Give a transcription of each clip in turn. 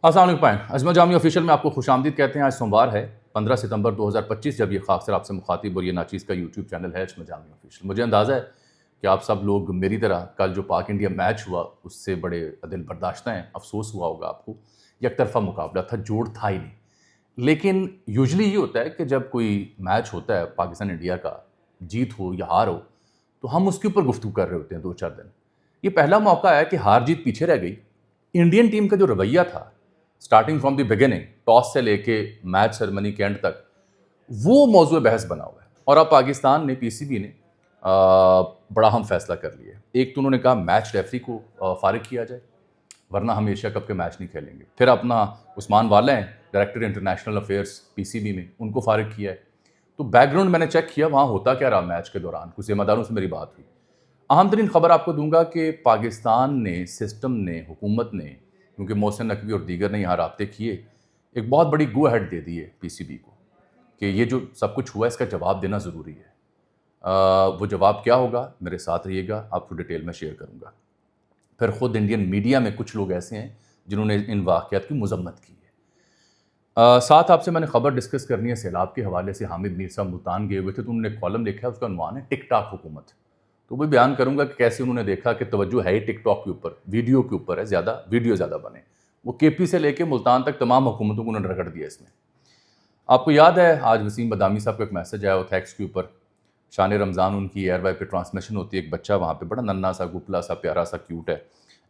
السلام علیکم عظمت جامی آفیشیل میں آپ کو خوش آمدید کہتے ہیں۔ آج سوموار ہے 15 ستمبر 2025 جب یہ خاکسر آپ سے مخاطب اور یہ ناچیز کا یوٹیوب چینل ہے عظمت جامی آفیشیل۔ مجھے اندازہ ہے کہ آپ سب لوگ میری طرح کل جو پاک انڈیا میچ ہوا اس سے بڑے دل برداشتہ ہیں۔ افسوس ہوا ہوگا آپ کو، یک طرفہ مقابلہ تھا، جوڑ تھا ہی نہیں۔ لیکن یوزلی یہ ہوتا ہے کہ جب کوئی میچ ہوتا ہے پاکستان انڈیا کا، جیت ہو یا ہار ہو، تو ہم اس کے اوپر گفتگو کر رہے ہوتے ہیں 2-4 دن۔ یہ پہلا موقع ہے کہ ہار جیت پیچھے رہ گئی۔ انڈین ٹیم کا جو رویہ تھا starting from the beginning, toss سے لے کے میچ سرمنی کے اینڈ تک، وہ موضوع بحث بنا ہوا ہے۔ اور اب پاکستان نے پی سی بی نے بڑا اہم فیصلہ کر لیا ہے۔ ایک تو انہوں نے کہا میچ ریفری کو فارغ کیا جائے ورنہ ہم ایشیا کپ کے میچ نہیں کھیلیں گے۔ پھر اپنا عثمان والا ہیں ڈائریکٹر انٹرنیشنل افیئرس پی سی بی میں، ان کو فارغ کیا ہے۔ تو بیک گراؤنڈ میں نے چیک کیا وہاں ہوتا کیا رہا میچ کے دوران، کچھ ذمہ داروں سے میری بات ہوئی۔ اہم ترین خبر آپ کو دوں گا کہ پاکستان نے، سسٹم نے، حکومت نے، کیونکہ محسن نقوی اور دیگر نے یہاں رابطے کیے، ایک بہت بڑی گو ہیڈ دے دی ہے پی سی بی کو کہ یہ جو سب کچھ ہوا ہے اس کا جواب دینا ضروری ہے۔ وہ جواب کیا ہوگا، میرے ساتھ رہیے گا، آپ کو ڈیٹیل میں شیئر کروں گا۔ پھر خود انڈین میڈیا میں کچھ لوگ ایسے ہیں جنہوں نے ان واقعات کی مذمت کی ہے۔ ساتھ آپ سے میں نے خبر ڈسکس کرنی ہے سیلاب کے حوالے سے۔ حامد میر صاحب ملتان گئے ہوئے تھے تو انہوں نے ایک کالم لکھا ہے، اس کا عنوان ہے ٹک ٹاک حکومت۔ تو وہ بیان کروں گا کہ کیسے انہوں نے دیکھا کہ توجہ ہے ہی ٹک ٹاک کے اوپر، ویڈیو کے اوپر ہے، زیادہ ویڈیو زیادہ بنے۔ وہ کے پی سے لے کے ملتان تک تمام حکومتوں کو انہوں نے رگڑ دیا اس میں۔ آپ کو یاد ہے آج وسیم بادامی صاحب کا ایک میسج آیا وہ تھا ایکس کے اوپر، شان رمضان ان کی ایئر وائی پہ ٹرانسمیشن ہوتی ہے، ایک بچہ وہاں پہ بڑا ننھا سا گپلا سا پیارا سا کیوٹ ہے،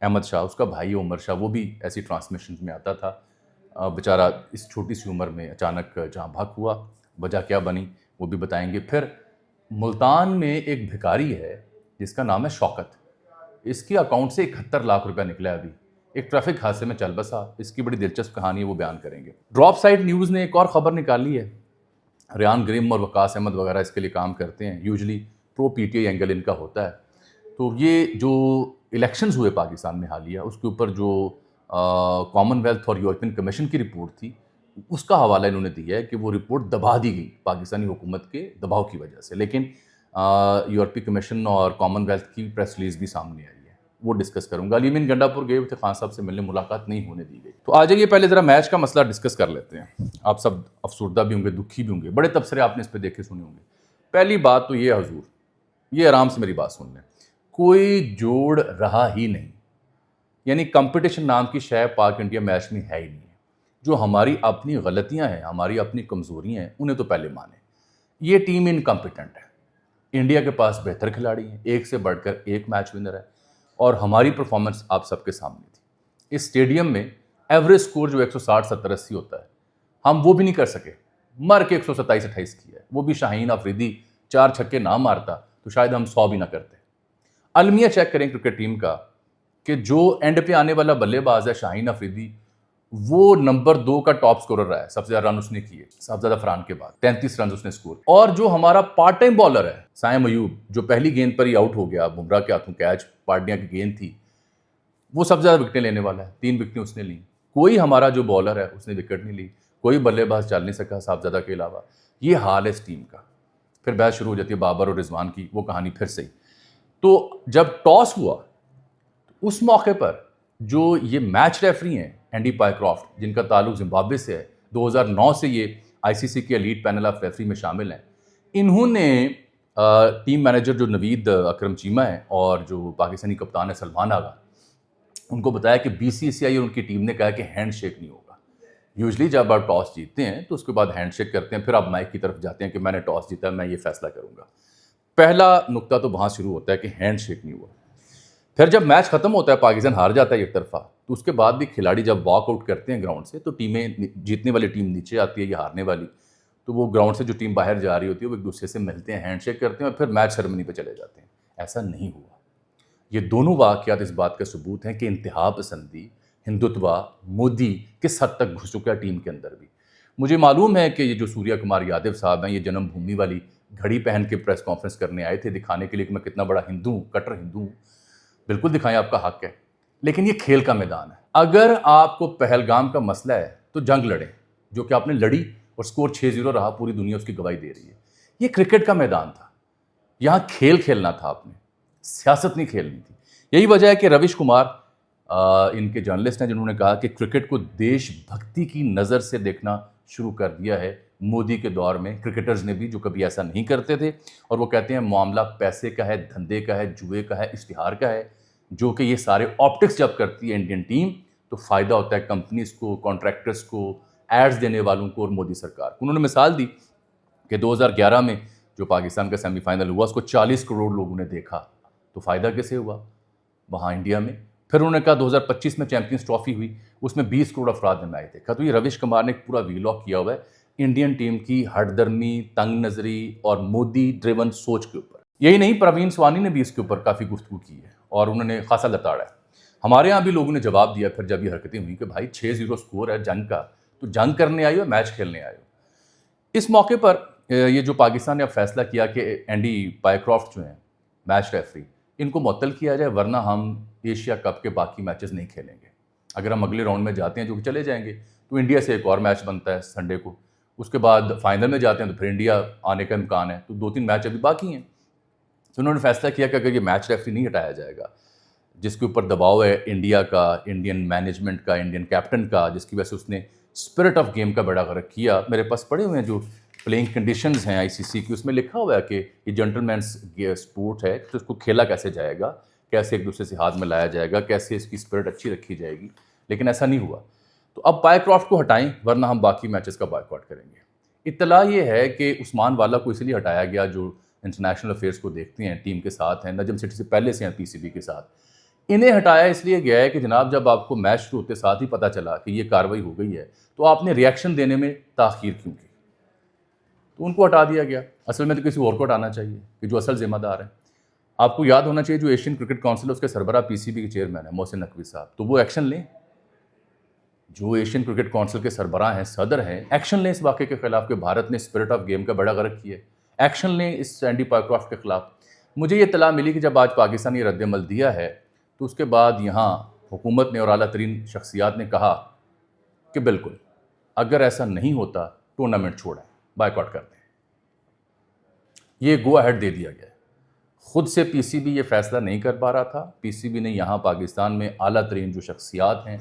احمد شاہ، اس کا بھائی عمر شاہ، وہ بھی ایسی ٹرانسمیشنز میں آتا تھا۔ بیچارہ اس چھوٹی سی عمر میں اچانک جہاں بھاگ ہوا، وجہ کیا بنی وہ بھی بتائیں گے۔ پھر ملتان میں ایک بھکاری ہے جس کا نام ہے شوکت، اس کی اکاؤنٹ سے 71 لاکھ روپے نکلا ہے ابھی، ایک ٹریفک حادثے میں چل بسا۔ اس کی بڑی دلچسپ کہانی ہے، وہ بیان کریں گے۔ ڈراپ سائٹ نیوز نے ایک اور خبر نکالی ہے، ریان گریم اور وقاص احمد وغیرہ اس کے لیے کام کرتے ہیں، usually pro P T I angle ان کا ہوتا ہے۔ تو یہ جو الیکشنز ہوئے پاکستان میں حالیہ، اس کے اوپر جو کامن ویلتھ اور یورپین کمیشن کی رپورٹ تھی، اس کا حوالہ انہوں نے دیا ہے کہ وہ رپورٹ دبا دی گئی پاکستانی حکومت کے دباؤ کی وجہ سے، لیکن یورپی کمیشن اور کامن ویلتھ کی پریس ریلیز بھی سامنے آئی ہے، وہ ڈسکس کروں گا۔ علی امین گنڈا پور گئے ہوئے تھے خان صاحب سے ملنے، ملاقات نہیں ہونے دی گئی۔ تو آ جائیے پہلے ذرا میچ کا مسئلہ ڈسکس کر لیتے ہیں۔ آپ سب افسردہ بھی ہوں گے، دکھی بھی ہوں گے، بڑے تبصرے آپ نے اس پہ دیکھے سنے ہوں گے۔ پہلی بات تو یہ حضور، یہ آرام سے میری بات سن لیں، کوئی جوڑ رہا ہی نہیں، یعنی کمپٹیشن نام کی شے پاک انڈیا میچ میں ہے ہی نہیں ہے۔ جو ہماری اپنی غلطیاں ہیں، ہماری اپنی کمزوریاں ہیں، انہیں تو پہلے مانیں۔ یہ ٹیم انکمپیٹنٹ ہے، انڈیا کے پاس بہتر کھلاڑی ہیں، ایک سے بڑھ کر ایک میچ ونر ہے، اور ہماری پرفارمنس آپ سب کے سامنے تھی۔ اس اسٹیڈیم میں ایوریج سکور جو 160 70 80 ہوتا ہے، ہم وہ بھی نہیں کر سکے، مر کے 127 28 کیا ہے، وہ بھی شاہین آفریدی 4 چھکے نہ مارتا تو شاید ہم 100 بھی نہ کرتے۔ المیہ چیک کریں کرکٹ ٹیم کا کہ جو اینڈ پہ آنے والا بلے باز ہے شاہین آفریدی، وہ نمبر 2 کا ٹاپ سکورر رہا ہے، سب سے زیادہ رن اس نے کیے صاحبزادہ فرحان کے بعد، 33 رنز اس نے سکور۔ اور جو ہمارا پارٹ ٹائم بالر ہے سائم ایوب، جو پہلی گیند پر ہی آؤٹ ہو گیا، بمراہ کے ہاتھوں کیچ، پارڈیا کی گیند تھی، وہ سب سے زیادہ وکٹیں لینے والا ہے، 3 وکٹیں اس نے لیں۔ کوئی ہمارا جو بالر ہے اس نے وکٹ نہیں لی، کوئی بلے باز چل نہیں سکا صاحبزادہ کے علاوہ۔ یہ حال ہے اس ٹیم کا۔ پھر بحث شروع ہو جاتی ہے بابر اور رضوان کی، وہ کہانی پھر سے۔ تو جب ٹاس ہوا اس موقع پر جو یہ میچ ریفری ہیں اینڈی پائیکرافٹ، جن کا تعلق زمبابوے سے ہے، 2009 سے یہ آئی سی سی کے ایلیٹ پینل آف ریفری میں شامل ہیں، انہوں نے ٹیم مینیجر جو نوید اکرم چیمہ ہیں اور جو پاکستانی کپتان ہے سلمان آغا، ان کو بتایا کہ بی سی سی آئی اور ان کی ٹیم نے کہا کہ ہینڈ شیک نہیں ہوگا۔ یوزلی جب آپ ٹاس جیتتے ہیں تو اس کے بعد ہینڈ شیک کرتے ہیں، پھر آپ مائک کی طرف جاتے ہیں کہ میں نے ٹاس جیتا ہے، میں یہ فیصلہ کروں گا۔ پہلا نقطہ تو وہاں شروع ہوتا ہے کہ ہینڈ شیک نہیں ہوا۔ پھر جب میچ ختم ہوتا ہے، پاکستان ہار جاتا ہے ایک طرفہ، تو اس کے بعد بھی کھلاڑی جب واک آؤٹ کرتے ہیں گراؤنڈ سے تو ٹیمیں، جیتنے والی ٹیم نیچے آتی ہے یا ہارنے والی، تو وہ گراؤنڈ سے جو ٹیم باہر جا رہی ہوتی ہے وہ ایک دوسرے سے ملتے ہیں، ہینڈ شیک کرتے ہیں اور پھر میچ سرمنی پہ چلے جاتے ہیں۔ ایسا نہیں ہوا۔ یہ دونوں واقعات اس بات کا ثبوت ہیں کہ انتہا پسندی، ہندوتوا، مودی کس حد تک گھس چکا ہے ٹیم کے اندر بھی۔ مجھے معلوم ہے کہ یہ جو سوریا کمار یادو صاحب ہیں، یہ جنم بھومی والی گھڑی پہن کے پریس کانفرنس کرنے آئے تھے دکھانے کے لیے کہ میں کتنا بڑا ہندو ہوں، کٹر ہندو ہوں۔ بالکل دکھائیں، آپ کا حق ہے، لیکن یہ کھیل کا میدان ہے۔ اگر آپ کو پہلگام کا مسئلہ ہے تو جنگ لڑیں، جو کہ آپ نے لڑی اور سکور 6-0 رہا، پوری دنیا اس کی گواہی دے رہی ہے۔ یہ کرکٹ کا میدان تھا، یہاں کھیل کھیلنا تھا آپ نے، سیاست نہیں کھیلنی تھی۔ یہی وجہ ہے کہ روش کمار ان کے جرنلسٹ ہیں جنہوں نے کہا کہ کرکٹ کو دیش بھکتی کی نظر سے دیکھنا شروع کر دیا ہے مودی کے دور میں، کرکٹرز نے بھی، جو کبھی ایسا نہیں کرتے تھے. اور وہ کہتے ہیں معاملہ پیسے کا ہے، دھندے کا ہے، جوئے کا ہے، اشتہار کا ہے، جو کہ یہ سارے آپٹکس جب کرتی ہے انڈین ٹیم تو فائدہ ہوتا ہے کمپنیز کو، کانٹریکٹرز کو، ایڈز دینے والوں کو اور مودی سرکار کو. انہوں نے مثال دی کہ 2011 میں جو پاکستان کا سیمی فائنل ہوا اس کو 40 کروڑ لوگوں نے دیکھا، تو فائدہ کیسے ہوا وہاں انڈیا میں. پھر انہوں نے کہا 2025 میں چیمپئنز ٹرافی ہوئی، اس میں 20 کروڑ افراد نے میچ دیکھا. تو یہ روش کمار نے ایک پورا ویلاگ کیا ہوا ہے انڈین ٹیم کی ہٹ درمی، تنگ نظری اور مودی ڈریون سوچ کے اوپر. یہی نہیں، پروین سوانی نے بھی اس کے اوپر کافی گفتگو کی ہے اور انہوں نے خاصا لتاڑا ہے. ہمارے ہاں بھی لوگوں نے جواب دیا پھر جب یہ حرکتیں ہوئیں کہ بھائی 6-0 سکور ہے جنگ کا، تو جنگ کرنے آئے ہو میچ کھیلنے آئے ہو. اس موقع پر یہ جو پاکستان نے اب فیصلہ کیا کہ اینڈی پائیکرافٹ جو ہیں میچ ریفری، ان کو معطل کیا جائے ورنہ ہم ایشیا کپ کے باقی میچز نہیں کھیلیں گے. اگر ہم اگلے راؤنڈ میں جاتے ہیں جو کہ چلے جائیں گے تو انڈیا سے ایک اور میچ بنتا ہے سنڈے کو، اس کے بعد فائنل میں جاتے ہیں تو پھر انڈیا آنے کا امکان ہے، تو 2-3 میچ ابھی باقی ہیں. تو انہوں نے فیصلہ کیا کہ اگر یہ میچ ریفری نہیں ہٹایا جائے گا، جس کے اوپر دباؤ ہے انڈیا کا، انڈین مینجمنٹ کا، انڈین کیپٹن کا، جس کی وجہ سے اس نے اسپرٹ آف گیم کا بڑا غرق کیا. میرے پاس پڑے ہوئے ہیں جو پلینگ کنڈیشنز ہیں آئی سی سی کی، اس میں لکھا ہوا ہے کہ یہ جنٹل مینس اسپورٹ ہے، تو اس کو کھیلا کیسے جائے گا، کیسے ایک دوسرے سے ہاتھ میں لایا جائے گا، کیسے اس کی اسپرٹ اچھی رکھی جائے گی. لیکن ایسا نہیں ہوا. تو اب پائیکرافٹ کو ہٹائیں ورنہ ہم باقی میچز کا بائیکاٹ کریں گے. اطلاع یہ ہے کہ عثمان والا کو اس لیے ہٹایا گیا جو انٹرنیشنل افیئرس کو دیکھتے ہیں، ٹیم کے ساتھ ہیں، نجم سٹی سے پہلے سے ہیں پی سی بی کے ساتھ. انہیں ہٹایا اس لیے گیا ہے کہ جناب جب آپ کو میچ شروع ہوتے ساتھ ہی پتہ چلا کہ یہ کارروائی ہو گئی ہے تو آپ نے ریئیکشن دینے میں تاخیر کیوں کی؟ تو ان کو ہٹا دیا گیا. اصل میں تو کسی اور کو ہٹانا چاہیے کہ جو اصل ذمہ دار ہے. آپ کو یاد ہونا چاہیے جو ایشین کرکٹ کونسل ہے اس کے سربراہ پی سی بی کے چیئرمین ہیں محسن نقوی صاحب، تو وہ ایکشن لیں. جو ایشین کرکٹ کونسل کے سربراہ ہیں، صدر ہیں، ایکشن لیں اس واقعے کے خلاف کہ بھارت نے اسپرٹ آف گیم کا بڑا غرق کیا ہے. ایکشن لیں اس اینڈی پائیکرافٹ کے خلاف. مجھے یہ اطلاع ملی کہ جب آج پاکستان یہ رد عمل دیا ہے تو اس کے بعد یہاں حکومت نے اور اعلیٰ ترین شخصیات نے کہا کہ بالکل اگر ایسا نہیں ہوتا ٹورنامنٹ چھوڑیں، بائیکاٹ کر دیں. یہ گو اہیڈ دے دیا گیا ہے. خود سے پی سی بی یہ فیصلہ نہیں کر پا رہا تھا. پی سی بی نے یہاں پاکستان میں اعلیٰ ترین جو شخصیات ہیں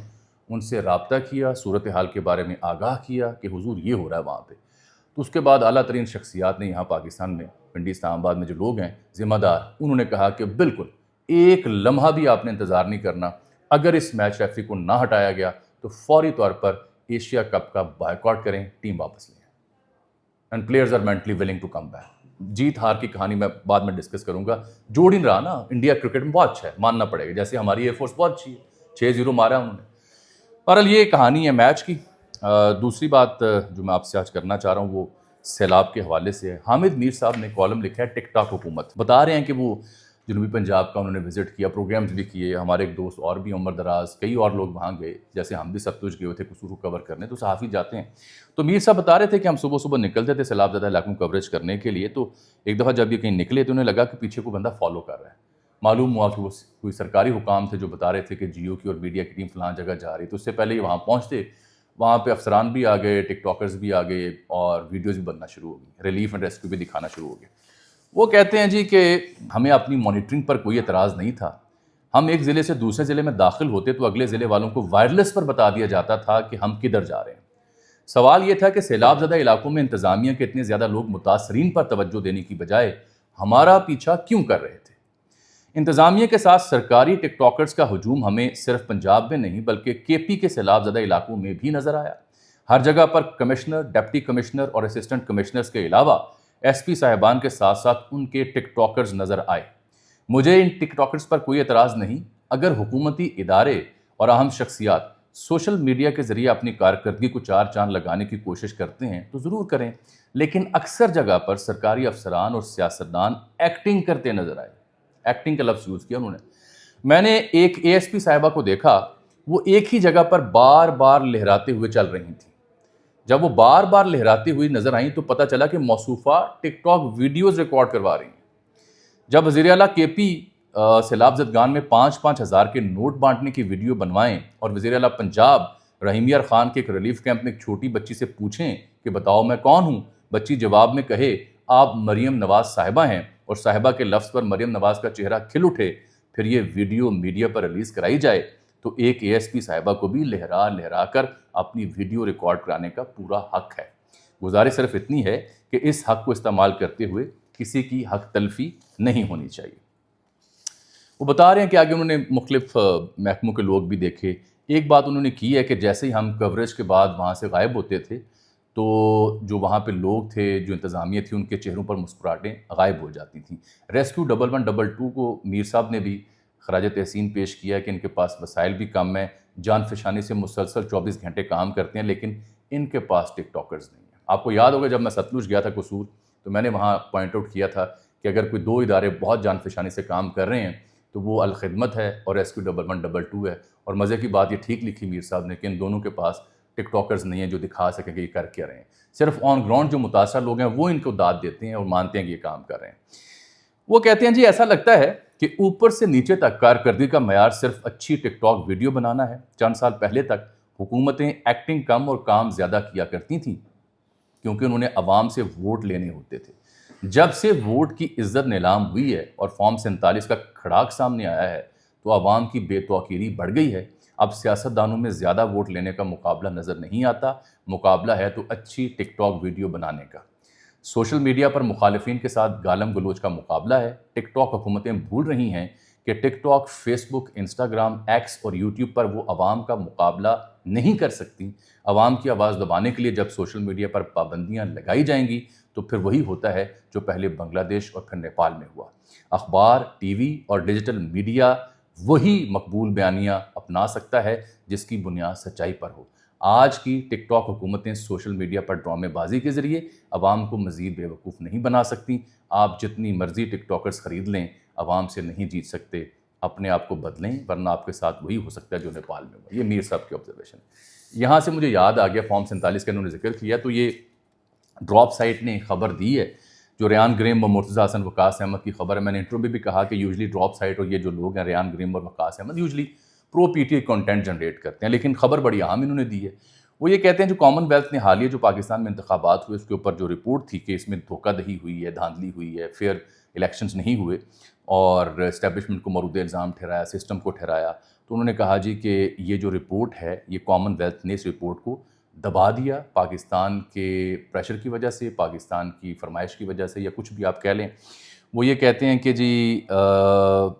ان سے رابطہ کیا، صورتحال کے بارے میں آگاہ کیا کہ حضور یہ ہو رہا ہے وہاں پہ. تو اس کے بعد اعلیٰ ترین شخصیات نے یہاں پاکستان میں پنڈی اسلام آباد میں جو لوگ ہیں ذمہ دار، انہوں نے کہا کہ بالکل ایک لمحہ بھی آپ نے انتظار نہیں کرنا. اگر اس میچ ریفری کو نہ ہٹایا گیا تو فوری طور پر ایشیا کپ کا بائیکاٹ کریں، ٹیم واپس لیں. And players are mentally willing to come back. جیت ہار کی کہانی میں بعد میں ڈسکس کروں گا. جوڑ ہی نہیں رہا نا، انڈیا کرکٹ میں بہت اچھا ہے، ماننا پڑے گا. جیسے ہماری ایئر فورس بہت اچھی ہے، 6-0 مارا انہوں نے. بہرحال یہ کہانی ہے میچ کی. دوسری بات جو میں آپ سے آج کرنا چاہ رہا ہوں وہ سیلاب کے حوالے سے ہے. حامد میر صاحب نے کالم لکھا ہے ٹک ٹاک حکومت. بتا رہے ہیں کہ وہ جنوبی پنجاب کا انہوں نے وزٹ کیا، پروگرامز بھی کیے. ہمارے ایک دوست اور بھی عمر دراز، کئی اور لوگ وہاں گئے، جیسے ہم بھی ستلج گئے ہوئے تھے قصور کو کور کرنے. تو صحافی جاتے ہیں. تو میر صاحب بتا رہے تھے کہ ہم صبح صبح نکلتے تھے سیلاب زدہ علاقوں کو کوریج کرنے کے لیے. تو ایک دفعہ جب یہ کہیں نکلے تو انہیں لگا کہ پیچھے کوئی بندہ فالو کر رہا ہے. معلوم ہوا کہ وہ کوئی سرکاری حکام تھے جو بتا رہے تھے کہ جیو کی اور میڈیا کی ٹیم فلاں جگہ جا رہی. تو اس سے پہلے یہ وہاں پہنچتے، وہاں پہ افسران بھی آ گئے، ٹک ٹاکرز بھی آ گئے اور ویڈیوز بھی بننا شروع ہو گئی، ریلیف اینڈ ریسکیو بھی دکھانا شروع ہو گئے. وہ کہتے ہیں جی کہ ہمیں اپنی مانیٹرنگ پر کوئی اعتراض نہیں تھا. ہم ایک ضلع سے دوسرے ضلع میں داخل ہوتے تو اگلے ضلع والوں کو وائرلیس پر بتا دیا جاتا تھا کہ ہم کدھر جا رہے ہیں. سوال یہ تھا کہ سیلاب زدہ علاقوں میں انتظامیہ کے اتنے زیادہ لوگ متاثرین پر توجہ دینے کی بجائے ہمارا پیچھا کیوں کر رہے تھے. انتظامیہ کے ساتھ سرکاری ٹک ٹاکرز کا ہجوم ہمیں صرف پنجاب میں نہیں بلکہ کے پی کے سیلاب زدہ علاقوں میں بھی نظر آیا. ہر جگہ پر کمشنر، ڈپٹی کمشنر اور اسسٹنٹ کمشنرز کے علاوہ ایس پی صاحبان کے ساتھ ساتھ ان کے ٹک ٹاکرز نظر آئے. مجھے ان ٹک ٹاکرز پر کوئی اعتراض نہیں. اگر حکومتی ادارے اور اہم شخصیات سوشل میڈیا کے ذریعے اپنی کارکردگی کو چار چاند لگانے کی کوشش کرتے ہیں تو ضرور کریں، لیکن اکثر جگہ پر سرکاری افسران اور سیاستدان ایکٹنگ کرتے نظر آئے. ایکٹنگ کا لفظ یوز کیا انہوں نے. میں نے ایک اے ایس پی صاحبہ کو دیکھا، وہ ایک ہی جگہ پر بار بار لہراتے ہوئے چل رہی تھیں. جب وہ بار بار لہراتی ہوئی نظر آئیں تو پتہ چلا کہ موصوفہ ٹک ٹاک ویڈیوز ریکارڈ کروا رہی ہیں. جب وزیر اعلیٰ کے پی سیلاب زدگان میں 5-5 ہزار کے نوٹ بانٹنے کی ویڈیو بنوائیں اور وزیر اعلیٰ پنجاب رحیم یار خان کے ایک ریلیف کیمپ میں ایک چھوٹی بچی سے پوچھیں کہ بتاؤ میں کون ہوں، بچی جواب میں کہے آپ مریم نواز صاحبہ ہیں اور صاحبہ کے لفظ پر مریم نواز کا چہرہ کھل اٹھے، پھر یہ ویڈیو میڈیا پر ریلیز کرائی جائے تو ایک ASP صاحبہ کو بھی لہرا کر اپنی ویڈیو ریکارڈ کرانے کا پورا حق ہے. گزارش صرف اتنی ہے کہ اس حق کو استعمال کرتے ہوئے کسی کی حق تلفی نہیں ہونی چاہیے. وہ بتا رہے ہیں کہ آگے انہوں نے مختلف محکموں کے لوگ بھی دیکھے. ایک بات انہوں نے کی ہے کہ جیسے ہی ہم کوریج کے بعد وہاں سے غائب ہوتے تھے تو جو وہاں پہ لوگ تھے، جو انتظامیہ تھی، ان کے چہروں پر مسکراہٹیں غائب ہو جاتی تھیں. ریسکیو 1122 کو میر صاحب نے بھی خراج تحسین پیش کیا کہ ان کے پاس وسائل بھی کم ہیں، جان فشانی سے مسلسل 24 گھنٹے کام کرتے ہیں، لیکن ان کے پاس ٹک ٹاکرز نہیں ہیں. آپ کو یاد ہوگا جب میں ستلج گیا تھا قصور، تو میں نے وہاں پوائنٹ آؤٹ کیا تھا کہ اگر کوئی 2 ادارے بہت جان فشانی سے کام کر رہے ہیں تو وہ الخدمت ہے اور ریسکیو 1122 ہے. اور مزے کی بات یہ ٹھیک لکھی میر صاحب نے کہ ان دونوں کے پاس ٹک ٹاکرز نہیں ہیں جو دکھا سکیں کہ یہ کر کیا رہے ہیں. صرف آن گراؤنڈ جو متاثرہ لوگ ہیں وہ ان کو داد دیتے ہیں اور مانتے ہیں کہ یہ کام کر رہے ہیں. وہ کہتے ہیں جی ایسا لگتا ہے کہ اوپر سے نیچے تک کارکردگی کا معیار صرف اچھی ٹک ٹاک ویڈیو بنانا ہے. چند سال پہلے تک حکومتیں ایکٹنگ کم اور کام زیادہ کیا کرتی تھیں کیونکہ انہوں نے عوام سے ووٹ لینے ہوتے تھے. جب سے ووٹ کی عزت نیلام ہوئی ہے اور فارم 47 کا کھڑاک سامنے آیا ہے تو عوام کی بے توقیری بڑھ گئی ہے. اب سیاستدانوں میں زیادہ ووٹ لینے کا مقابلہ نظر نہیں آتا، مقابلہ ہے تو اچھی ٹک ٹاک ویڈیو بنانے کا. سوشل میڈیا پر مخالفین کے ساتھ گالم گلوچ کا مقابلہ ہے. ٹک ٹاک حکومتیں بھول رہی ہیں کہ ٹک ٹاک، فیس بک، انسٹاگرام، ایکس اور یوٹیوب پر وہ عوام کا مقابلہ نہیں کر سکتی. عوام کی آواز دبانے کے لیے جب سوشل میڈیا پر پابندیاں لگائی جائیں گی تو پھر وہی ہوتا ہے جو پہلے بنگلہ دیش اور پھر نیپال میں ہوا. اخبار، ٹی وی اور ڈیجیٹل میڈیا وہی مقبول بیانیہ اپنا سکتا ہے جس کی بنیاد سچائی پر ہو. آج کی ٹک ٹاک حکومتیں سوشل میڈیا پر ڈرامے بازی کے ذریعے عوام کو مزید بے وقوف نہیں بنا سکتی. آپ جتنی مرضی ٹک ٹاکرز خرید لیں، عوام سے نہیں جیت سکتے. اپنے آپ کو بدلیں ورنہ آپ کے ساتھ وہی ہو سکتا ہے جو نیپال میں ہوا. یہ میر صاحب کی آبزرویشن ہے. یہاں سے مجھے یاد آ گیا فارم 47 کا انہوں نے ذکر کیا تو یہ ڈراپ سائٹ نے خبر دی ہے جو ریان گریم اور مرتضیٰ حسن وقاص احمد کی خبر ہے. میں نے انٹرو میں بھی کہا کہ یوزلی ڈراپ سائٹ اور یہ جو لوگ ہیں ریان گریم اور Waqas Ahmed usually pro P T I content generate کرتے ہیں، لیکن خبر بڑی اہم انہوں نے دی ہے. وہ یہ کہتے ہیں جو کامن ویلتھ نے حالیہ جو پاکستان میں انتخابات ہوئے اس کے اوپر جو رپورٹ تھی کہ اس میں دھوکہ دہی ہوئی ہے، دھاندلی ہوئی ہے، فیئر الیکشنز نہیں ہوئے اور اسٹیبلشمنٹ کو مورد الزام ٹھہرایا، سسٹم کو ٹھہرایا. تو انہوں نے کہا جی کہ یہ جو رپورٹ ہے یہ کامن ویلتھ نے اس رپورٹ کو دبا دیا پاکستان کے پریشر کی وجہ سے، پاکستان کی فرمائش کی وجہ سے، یا کچھ بھی آپ کہہ لیں. وہ یہ کہتے ہیں کہ جی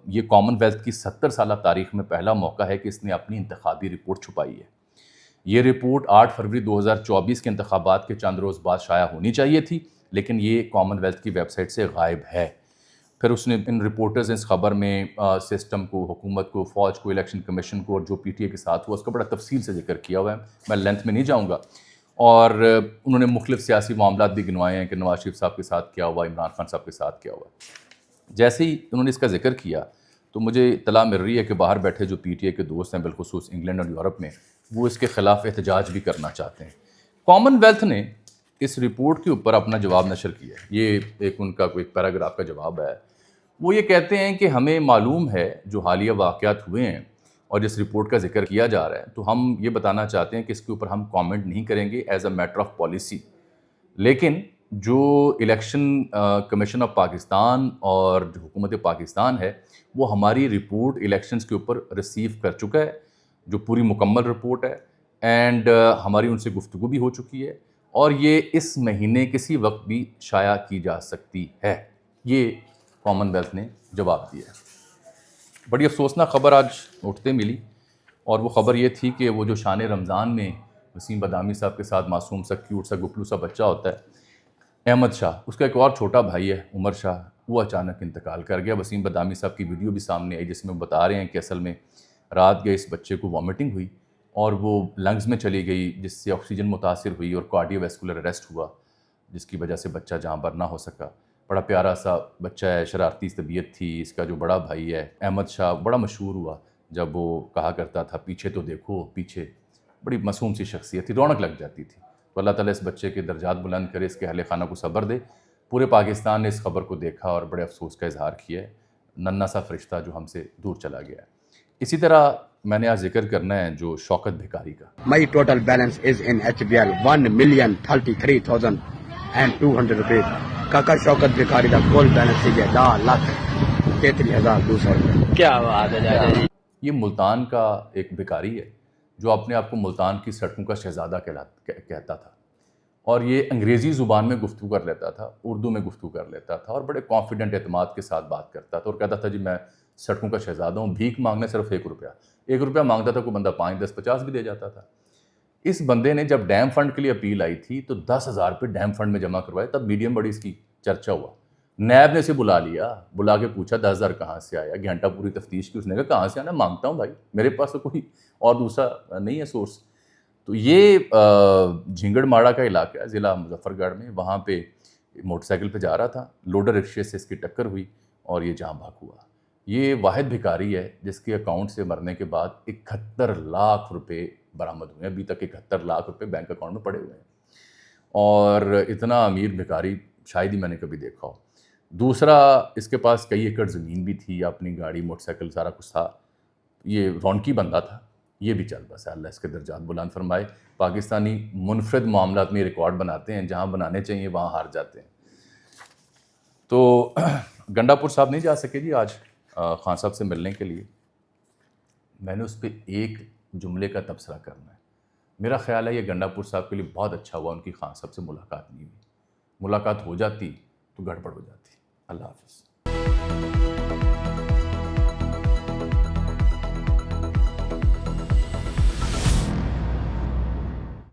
یہ کامن ویلتھ کی 70 سالہ تاریخ میں پہلا موقع ہے کہ اس نے اپنی انتخابی رپورٹ چھپائی ہے. یہ رپورٹ 8 فروری 2024 کے انتخابات کے چند روز بعد شائع ہونی چاہیے تھی، لیکن یہ کامن ویلتھ کی ویب سائٹ سے غائب ہے. پھر اس نے ان رپورٹرز اس خبر میں سسٹم کو، حکومت کو، فوج کو، الیکشن کمیشن کو اور جو پی ٹی اے کے ساتھ ہوا اس کا بڑا تفصیل سے ذکر کیا ہوا ہے. میں لینتھ میں نہیں جاؤں گا. اور انہوں نے مختلف سیاسی معاملات بھی گنوائے ہیں کہ نواز شریف صاحب کے ساتھ کیا ہوا، عمران خان صاحب کے ساتھ کیا ہوا. جیسے ہی انہوں نے اس کا ذکر کیا تو مجھے اطلاع مل رہی ہے کہ باہر بیٹھے جو پی ٹی اے کے دوست ہیں بالخصوص انگلینڈ اور یورپ میں، وہ اس کے خلاف احتجاج بھی کرنا چاہتے ہیں. کامن ویلتھ نے اس رپورٹ کے اوپر اپنا جواب نشر کیا ہے. یہ ایک ان کا کوئی پیراگراف کا جواب ہے. وہ یہ کہتے ہیں کہ ہمیں معلوم ہے جو حالیہ واقعات ہوئے ہیں اور جس رپورٹ کا ذکر کیا جا رہا ہے تو ہم یہ بتانا چاہتے ہیں کہ اس کے اوپر ہم کامنٹ نہیں کریں گے as a matter of policy. لیکن جو الیکشن کمیشن آف پاکستان اور جو حکومت پاکستان ہے وہ ہماری رپورٹ الیکشنز کے اوپر ریسیو کر چکا ہے، جو پوری مکمل رپورٹ ہے، اینڈ ہماری ان سے گفتگو بھی ہو چکی ہے اور یہ اس مہینے کسی وقت بھی شائع کی جا سکتی ہے. یہ کامن ویلتھ نے جواب دیا. بڑی افسوسناک خبر آج اٹھتے ملی اور وہ خبر یہ تھی کہ وہ جو شان رمضان میں وسیم بدامی صاحب کے ساتھ معصوم سا کیوٹ سا گپلو سا بچہ ہوتا ہے احمد شاہ، اس کا ایک اور چھوٹا بھائی ہے عمر شاہ، وہ اچانک انتقال کر گیا. وسیم بدامی صاحب کی ویڈیو بھی سامنے آئی جس میں وہ بتا رہے ہیں کہ اصل میں رات گئے اس بچے کو وامٹنگ ہوئی اور وہ لنگز میں چلی گئی جس سے آکسیجن متاثر ہوئی اور کارڈیو ویسکولر اریسٹ ہوا جس کی وجہ سے بچہ جہاں بر نہ ہو سکا. بڑا پیارا سا بچہ ہے، شرارتی طبیعت تھی. اس کا جو بڑا بھائی ہے احمد شاہ بڑا مشہور ہوا جب وہ کہا کرتا تھا پیچھے تو دیکھو پیچھے. بڑی معصوم سی شخصیت تھی، رونق لگ جاتی تھی. تو اللہ تعالیٰ اس بچے کے درجات بلند کرے، اس کے اہل خانہ کو صبر دے. پورے پاکستان نے اس خبر کو دیکھا اور بڑے افسوس کا اظہار کیا ہے. ننھا سا فرشتہ جو ہم سے دور چلا گیا ہے. اسی طرح میں نے آج ذکر کرنا ہے جو شوکت بھکاری کا. My total balance is in HBL 1,33,200 rupees. کاکا شوکت بھکاری کا کل بیلنس ہے 10,33,200 روپے. کیا بات ہے جی. یہ ملتان کا ایک بھکاری ہے جو اپنے آپ کو ملتان کی سڑکوں کا شہزادہ کہتا تھا، اور یہ انگریزی زبان میں گفتگو کر لیتا تھا، اردو میں گفتگو کر لیتا تھا، اور بڑے کانفیڈنٹ اعتماد کے ساتھ بات کرتا تھا اور کہتا تھا جی میں سڑکوں کا شہزادہ ہوں، بھیک مانگنا صرف 1 روپیہ مانگتا تھا، کوئی بندہ 5 10 50 بھی دے جاتا تھا۔ اس بندے نے جب ڈیم فنڈ کے لیے اپیل آئی تھی تو 10,000 روپے ڈیم فنڈ میں جمع کروائے، تب میڈیم بڑی اس کی چرچا ہوا۔ نیب نے اسے بلا کے پوچھا 10,000 کہاں سے آیا، گھنٹہ پوری تفتیش کی، اس نے کہا کہاں سے آنا، مانگتا ہوں بھائی، میرے پاس تو کوئی اور دوسرا نہیں ہے سورس۔ تو یہ جھینگڑ ماڑا کا علاقہ ہے ضلع مظفر گڑھ میں، وہاں پہ موٹر سائیکل پہ جا رہا تھا، لوڈر رکشے سے اس کی ٹکر ہوئی اور یہ جاں بحق ہوا۔ یہ واحد بھکاری ہے جس کے اکاؤنٹ سے مرنے کے بعد 71 لاکھ روپے برآمد ہوئے ہیں، ابھی تک 71 لاکھ روپے بینک اکاؤنٹ میں پڑے ہوئے ہیں، اور اتنا امیر بھکاری شاید ہی میں نے کبھی دیکھا ہو۔ دوسرا، اس کے پاس کئی ایکڑ زمین بھی تھی، اپنی گاڑی موٹر سائیکل سارا کچھ تھا، یہ رونقی بندہ تھا، یہ بھی چل بس ہے، اللہ اس کے درجات بلند فرمائے۔ پاکستانی منفرد معاملات میں ریکارڈ بناتے ہیں، جہاں بنانے چاہیے وہاں ہار جاتے ہیں۔ تو گنڈا پور صاحب نہیں جا سکے جی آج خان صاحب سے ملنے کے لیے، میں نے اس پہ ایک جملے کا تبصرہ کرنا ہے۔ میرا خیال ہے یہ گنڈا پور صاحب کے لیے بہت اچھا ہوا ان کی خان صاحب سے ملاقات نہیں ہوئی، ملاقات ہو جاتی تو گڑبڑ ہو جاتی۔ اللہ حافظ۔